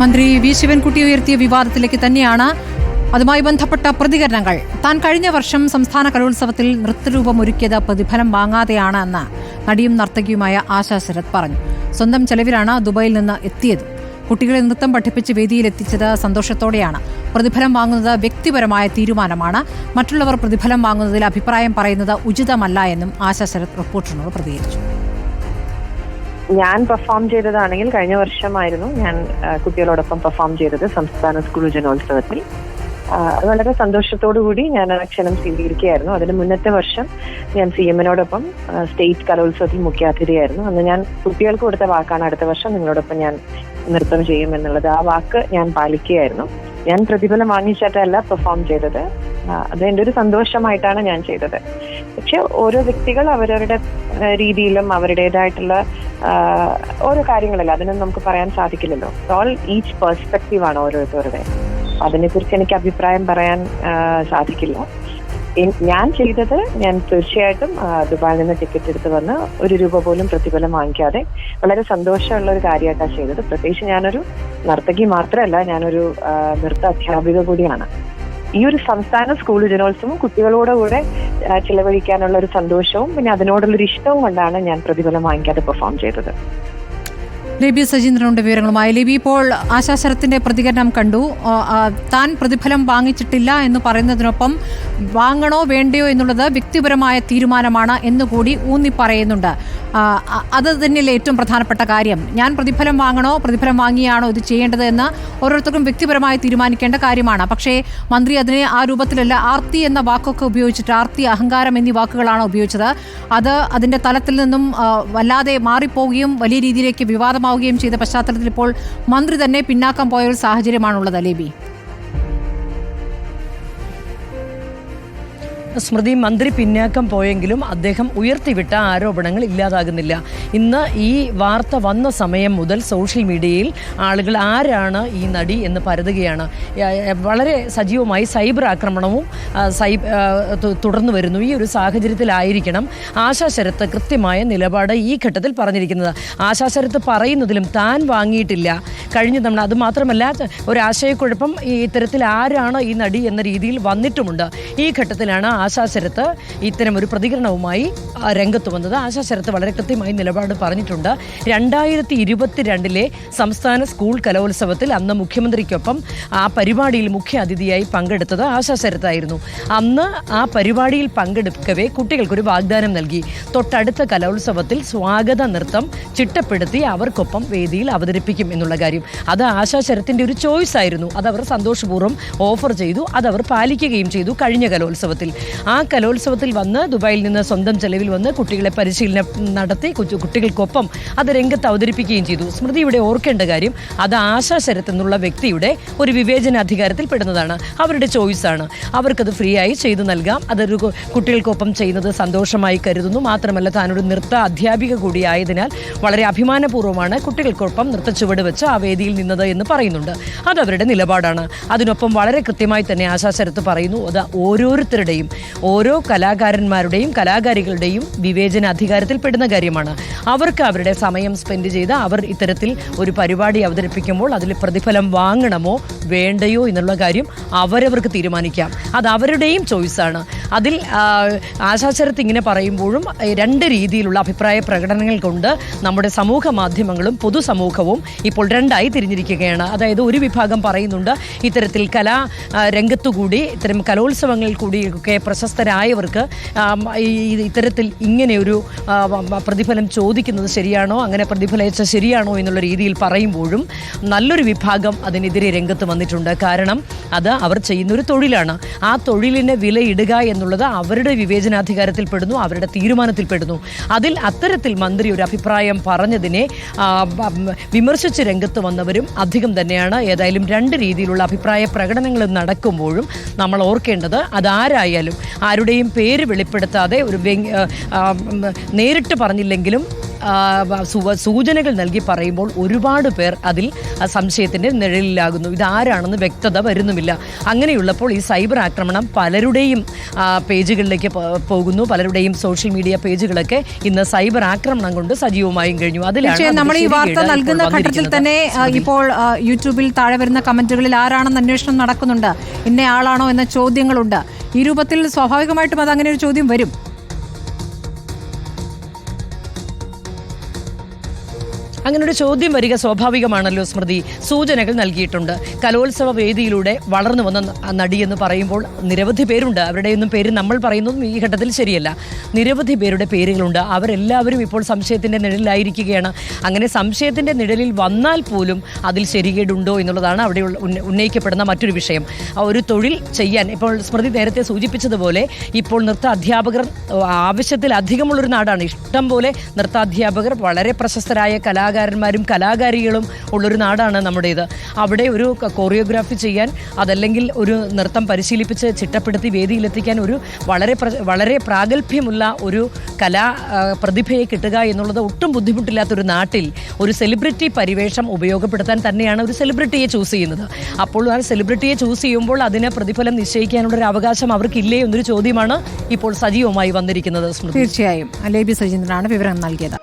മന്ത്രി വി ശിവൻകുട്ടി ഉയർത്തിയ വിവാദത്തിലേക്ക് തന്നെയാണ് അതുമായി ബന്ധപ്പെട്ട പ്രതികരണങ്ങൾ. താൻ കഴിഞ്ഞ വർഷം സംസ്ഥാന കലോത്സവത്തിൽ നൃത്തരൂപമൊരുക്കിയത് പ്രതിഫലം വാങ്ങാതെയാണ് എന്ന് നടിയും നർത്തകിയുമായ ആശാ ശരത് പറഞ്ഞു. സ്വന്തം ചെലവിലാണ് ദുബായിൽ നിന്ന് എത്തിയത്. കുട്ടികളെ നൃത്തം പഠിപ്പിച്ച് വേദിയിലെത്തിച്ചത് സന്തോഷത്തോടെയാണ്. പ്രതിഫലം വാങ്ങുന്നത് വ്യക്തിപരമായ തീരുമാനമാണ്. മറ്റുള്ളവർ പ്രതിഫലം വാങ്ങുന്നതിൽ അഭിപ്രായം പറയുന്നത് ഉചിതമല്ല എന്നും ആശാ ശരത് റിപ്പോർട്ടറിനോട് പ്രതികരിച്ചു. ഞാൻ പെർഫോം ചെയ്തതാണെങ്കിൽ കഴിഞ്ഞ വർഷമായിരുന്നു ഞാൻ കുട്ടികളോടൊപ്പം പെർഫോം ചെയ്തത് സംസ്ഥാന സ്കൂൾ ജനോത്സവത്തിൽ. വളരെ സന്തോഷത്തോടു കൂടി ഞാൻ ആ ക്ഷണം സ്വീകരിക്കുകയായിരുന്നു. അതിന് മുന്നത്തെ വർഷം ഞാൻ CM-നോടൊപ്പം സ്റ്റേറ്റ് കലോത്സവത്തിൽ മുഖ്യാതിഥിയായിരുന്നു. അന്ന് ഞാൻ കുട്ടികൾക്ക് കൊടുത്ത വാക്കാണ് അടുത്ത വർഷം നിങ്ങളോടൊപ്പം ഞാൻ നൃത്തം ചെയ്യും എന്നുള്ളത്. ആ വാക്ക് ഞാൻ പാലിക്കുകയായിരുന്നു. ഞാൻ പ്രതിഫലം വാങ്ങിച്ചിട്ടല്ല പെർഫോം ചെയ്തത്. അത് എൻ്റെ ഒരു സന്തോഷമായിട്ടാണ് ഞാൻ ചെയ്തത്. പക്ഷെ ഓരോ വ്യക്തികൾ അവരവരുടെ രീതിയിലും അവരുടേതായിട്ടുള്ള ഓരോ കാര്യങ്ങളല്ല, അതിനൊന്നും നമുക്ക് പറയാൻ സാധിക്കില്ലല്ലോ. ഓൾ ഈച്ച് പെർസ്പെക്റ്റീവ് ആണ് ഓരോരുത്തരുടെ. അതിനെക്കുറിച്ച് എനിക്ക് അഭിപ്രായം പറയാൻ സാധിക്കില്ല. ഞാൻ ചെയ്തത്, ഞാൻ തീർച്ചയായിട്ടും ദുബായിൽ നിന്ന് ടിക്കറ്റ് എടുത്ത് വന്ന് ₹1 പോലും പ്രതിഫലം വാങ്ങിക്കാതെ വളരെ സന്തോഷമുള്ള ഒരു കാര്യമായിട്ടാണ് ചെയ്തത്. പ്രത്യേകിച്ച് ഞാനൊരു നർത്തകി മാത്രമല്ല, ഞാനൊരു നൃത്ത അധ്യാപിക കൂടിയാണ്. ഈ ഒരു സംസ്ഥാന സ്കൂൾ ജനോത്സവം കുട്ടികളോടുകൂടെ ചിലവഴിക്കാനുള്ള ഒരു സന്തോഷവും പിന്നെ അതിനോടുള്ളൊരു ഇഷ്ടവും കൊണ്ടാണ് ഞാൻ പ്രതിഫലം വാങ്ങിക്കാതെ പെർഫോം ചെയ്തത്. ലേബി സജീന്ദ്രനുടെ വിവരങ്ങളുമായി. ലേബി, ഇപ്പോൾ ആശാ ശരത്തിന്റെ പ്രതികരണം കണ്ടു. താൻ പ്രതിഫലം വാങ്ങിച്ചിട്ടില്ല എന്ന് പറയുന്നതിനൊപ്പം വാങ്ങണോ വേണ്ടയോ എന്നുള്ളത് വ്യക്തിപരമായ തീരുമാനമാണ് എന്നുകൂടി ഊന്നി പറയുന്നുണ്ട്. അത് തന്നെയല്ലേ ഏറ്റവും പ്രധാനപ്പെട്ട കാര്യം. ഞാൻ പ്രതിഫലം വാങ്ങണോ പ്രതിഫലം വാങ്ങിയാണോ ഇത് ചെയ്യേണ്ടത് എന്ന് ഓരോരുത്തർക്കും വ്യക്തിപരമായി തീരുമാനിക്കേണ്ട കാര്യമാണ്. പക്ഷേ മന്ത്രി അതിനെ ആ രൂപത്തിലല്ല, ആർത്തി എന്ന വാക്കൊക്കെ ഉപയോഗിച്ചിട്ട്, ആർത്തി, അഹങ്കാരം എന്നീ വാക്കുകളാണ് ഉപയോഗിച്ചത്. അത് അതിന്റെ തലത്തിൽ നിന്നും വല്ലാതെ മാറിപ്പോവുകയും വലിയ രീതിയിലേക്ക് വിവാദമാവുകയും ചെയ്ത പശ്ചാത്തലത്തിൽ ഇപ്പോൾ മന്ത്രി തന്നെ പിന്നാക്കം പോയ ഒരു സാഹചര്യമാണുള്ളത്. ലേബി, സ്മൃതി, മന്ത്രി പിന്നാക്കം പോയെങ്കിലും അദ്ദേഹം ഉയർത്തിവിട്ട ആരോപണങ്ങൾ ഇല്ലാതാകുന്നില്ല. ഇന്ന് ഈ വാർത്ത വന്ന സമയം മുതൽ സോഷ്യൽ മീഡിയയിൽ ആളുകൾ ആരാണ് ഈ നടി എന്ന് പരതുകയാണ്. വളരെ സജീവമായി സൈബർ ആക്രമണവും തുടർന്നു വരുന്നു. ഈ ഒരു സാഹചര്യത്തിലായിരിക്കണം ആശാ ശരത്ത് കൃത്യമായ നിലപാട് ഈ ഘട്ടത്തിൽ പറഞ്ഞിരിക്കുന്നത്. ആശാ ശരത്ത് പറയുന്നതിലും താൻ വാങ്ങിയിട്ടില്ല കഴിഞ്ഞ തവണ. അതുമാത്രമല്ല, ഒരാശയക്കുഴപ്പം ഇത്തരത്തിൽ ആരാണ് ഈ നടി എന്ന രീതിയിൽ വന്നിട്ടുമുണ്ട്. ഈ ഘട്ടത്തിലാണ് ആശാ ശരത്ത് ഇത്തരം ഒരു പ്രതികരണവുമായി രംഗത്ത് വന്നത്. ആശാ ശരത്ത് വളരെ കൃത്യമായി നിലപാട് പറഞ്ഞിട്ടുണ്ട്. 2022 സംസ്ഥാന സ്കൂൾ കലോത്സവത്തിൽ അന്ന് മുഖ്യമന്ത്രിക്കൊപ്പം ആ പരിപാടിയിൽ മുഖ്യ അതിഥിയായി പങ്കെടുത്തത് ആശാ ശരത്തായിരുന്നു. അന്ന് ആ പരിപാടിയിൽ പങ്കെടുക്കവേ കുട്ടികൾക്കൊരു വാഗ്ദാനം നൽകി. തൊട്ടടുത്ത കലോത്സവത്തിൽ സ്വാഗത നൃത്തം ചിട്ടപ്പെടുത്തി അവർക്കൊപ്പം വേദിയിൽ അവതരിപ്പിക്കും എന്നുള്ള കാര്യം. അത് ആശാ ശരത്തിന്റെ ഒരു ചോയ്സ് ആയിരുന്നു. അതവർ സന്തോഷപൂർവ്വം ഓഫർ ചെയ്തു. അതവർ പാലിക്കുകയും ചെയ്തു. കഴിഞ്ഞ കലോത്സവത്തിൽ, ആ കലോത്സവത്തിൽ വന്ന് ദുബായിൽ നിന്ന് സ്വന്തം ചെലവിൽ വന്ന് കുട്ടികളെ പരിശീലനം നടത്തി കുട്ടികൾക്കൊപ്പം അത് രംഗത്ത് അവതരിപ്പിക്കുകയും ചെയ്തു. സ്മൃതി, ഇവിടെ ഓർക്കേണ്ട കാര്യം, അത് ആശാ ശരത്ത് എന്നുള്ള വ്യക്തിയുടെ ഒരു വിവേചനാധികാരത്തിൽ പെടുന്നതാണ്. അവരുടെ ചോയ്സാണ്. അവർക്കത് ഫ്രീ ആയി ചെയ്തു നൽകാം. അതൊരു കുട്ടികൾക്കൊപ്പം ചെയ്യുന്നത് സന്തോഷമായി കരുതുന്നു. മാത്രമല്ല, താനൊരു നൃത്ത അധ്യാപിക കൂടിയായതിനാൽ വളരെ അഭിമാനപൂർവ്വമാണ് കുട്ടികൾക്കൊപ്പം നൃത്ത ചുവട് വെച്ച് ആ വേദിയിൽ നിന്നത് എന്ന് പറയുന്നുണ്ട്. അതവരുടെ നിലപാടാണ്. അതിനൊപ്പം വളരെ കൃത്യമായി തന്നെ ആശാ ശരത്ത് പറയുന്നു, അത് ഓരോരുത്തരുടെയും, ഓരോ കലാകാരന്മാരുടെയും കലാകാരികളുടെയും വിവേചന അധികാരത്തിൽ പെടുന്ന കാര്യമാണ്. അവർക്ക് അവരുടെ സമയം സ്പെൻഡ് ചെയ്ത് അവർ ഇത്തരത്തിൽ ഒരു പരിപാടി അവതരിപ്പിക്കുമ്പോൾ അതിൽ പ്രതിഫലം വാങ്ങണമോ വേണ്ടയോ എന്നുള്ള കാര്യം അവരവർക്ക് തീരുമാനിക്കാം. അത് അവരുടെയും ചോയ്സാണ്. അതിൽ ആശാ ശരത്ത് ഇങ്ങനെ പറയുമ്പോഴും രണ്ട് രീതിയിലുള്ള അഭിപ്രായ പ്രകടനങ്ങൾ കൊണ്ട് നമ്മുടെ സമൂഹ മാധ്യമങ്ങളും പൊതുസമൂഹവും ഇപ്പോൾ രണ്ടായി തിരിഞ്ഞിരിക്കുകയാണ്. അതായത്, ഒരു വിഭാഗം പറയുന്നുണ്ട് ഇത്തരത്തിൽ കലാ രംഗത്തുകൂടി ഇത്തരം കലോത്സവങ്ങളിൽ കൂടിയൊക്കെ പ്രശസ്തരായവർക്ക് ഇത്തരത്തിൽ ഇങ്ങനെയൊരു പ്രതിഫലം ചോദിക്കുന്നത് ശരിയാണോ, അങ്ങനെ പ്രതിഫലിച്ച ശരിയാണോ എന്നുള്ള രീതിയിൽ പറയുമ്പോഴും നല്ലൊരു വിഭാഗം അതിനെതിരെ രംഗത്ത് വന്നിട്ടുണ്ട്. കാരണം അത് അവർ ചെയ്യുന്നൊരു തൊഴിലാണ്. ആ തൊഴിലിനെ വിലയിടുക എന്നുള്ളത് അവരുടെ വിവേചനാധികാരത്തിൽ പെടുന്നു, അവരുടെ തീരുമാനത്തിൽ പെടുന്നു. അതിൽ അത്തരത്തിൽ മന്ത്രി ഒരു അഭിപ്രായം പറഞ്ഞതിനെ വിമർശിച്ച് രംഗത്ത് വന്നവരും അധികം തന്നെയാണ്. ഏതായാലും രണ്ട് രീതിയിലുള്ള അഭിപ്രായ പ്രകടനങ്ങൾ നടക്കുമ്പോഴും നമ്മൾ ഓർക്കേണ്ടത്, അതാരായാലും ആരുടെയും പേര് വെളിപ്പെടുത്താതെ ഒരു നേരിട്ട് പറഞ്ഞില്ലെങ്കിലും സൂചനകൾ നൽകി പറയുമ്പോൾ ഒരുപാട് പേർ അതിൽ സംശയത്തിൻ്റെ നിഴലിലാകുന്നു. ഇതാരാണെന്ന് വ്യക്തത വരുന്നുമില്ല. അങ്ങനെയുള്ളപ്പോൾ ഈ സൈബർ ആക്രമണം പലരുടെയും പേജുകളിലേക്ക് പോകുന്നു. പലരുടെയും സോഷ്യൽ മീഡിയ പേജുകളൊക്കെ ഇന്ന് സൈബർ ആക്രമണം കൊണ്ട് സജീവമായും കഴിഞ്ഞു. അതിലാണ് നമ്മൾ ഈ വാർത്ത നൽകുന്ന ഘട്ടത്തിൽ തന്നെ ഇപ്പോൾ യൂട്യൂബിൽ താഴെ വരുന്ന കമന്റുകളിൽ ആരാണെന്ന് അന്വേഷണം നടക്കുന്നുണ്ട്, ഇന്ന ആളാണോ എന്ന ചോദ്യങ്ങളുണ്ട്. ഈ രൂപത്തിൽ സ്വാഭാവികമായിട്ടും അത് അങ്ങനെ ഒരു ചോദ്യം വരും. അങ്ങനൊരു ചോദ്യം വരിക സ്വാഭാവികമാണല്ലോ സ്മൃതി. സൂചനകൾ നൽകിയിട്ടുണ്ട്. കലോത്സവ വേദിയിലൂടെ വളർന്നു വന്ന നടിയെന്ന് പറയുമ്പോൾ നിരവധി പേരുണ്ട്. അവരുടെയൊന്നും പേര് നമ്മൾ പറയുന്നതും ഈ ഘട്ടത്തിൽ ശരിയല്ല. നിരവധി പേരുടെ പേരുകളുണ്ട്. അവരെല്ലാവരും ഇപ്പോൾ സംശയത്തിൻ്റെ നിഴലിലായിരിക്കുകയാണ്. അങ്ങനെ സംശയത്തിൻ്റെ നിഴലിൽ വന്നാൽ പോലും അതിൽ ശരികേടുണ്ടോ എന്നുള്ളതാണ് അവിടെ ഉന്നയിക്കപ്പെടുന്ന മറ്റൊരു വിഷയം. ഒരു തൊഴിൽ ചെയ്യാൻ ഇപ്പോൾ സ്മൃതി നേരത്തെ സൂചിപ്പിച്ചതുപോലെ ഇപ്പോൾ നൃത്ത അധ്യാപകർ ആവശ്യത്തിലധികമുള്ളൊരു നാടാണ്. ഇഷ്ടം പോലെ നൃത്താധ്യാപകർ, വളരെ പ്രശസ്തരായ കലാകാരന്മാരും കലാകാരികളും ഉള്ളൊരു നാടാണ് നമ്മുടേത്. അവിടെ ഒരു കോറിയോഗ്രാഫി ചെയ്യാൻ, അതല്ലെങ്കിൽ ഒരു നൃത്തം പരിശീലിപ്പിച്ച് ചിട്ടപ്പെടുത്തി വേദിയിലെത്തിക്കാൻ ഒരു വളരെ പ്രാഗൽഭ്യമുള്ള ഒരു കലാ പ്രതിഭയെ കിട്ടുക എന്നുള്ളത് ഒട്ടും ബുദ്ധിമുട്ടില്ലാത്തൊരു നാട്ടിൽ ഒരു സെലിബ്രിറ്റി പരിവേഷം ഉപയോഗപ്പെടുത്താൻ തന്നെയാണ് ഒരു സെലിബ്രിറ്റിയെ ചൂസ് ചെയ്യുന്നത്. അപ്പോൾ ആ സെലിബ്രിറ്റിയെ ചൂസ് ചെയ്യുമ്പോൾ അതിന് പ്രതിഫലം നിശ്ചയിക്കാനുള്ളൊരു അവകാശം അവർക്കില്ലേ എന്നൊരു ചോദ്യമാണ് ഇപ്പോൾ സജീവമായി വന്നിരിക്കുന്നത്. തീർച്ചയായും ലേബി സജീന്ദ്രനാണ് വിവരം നൽകിയത്.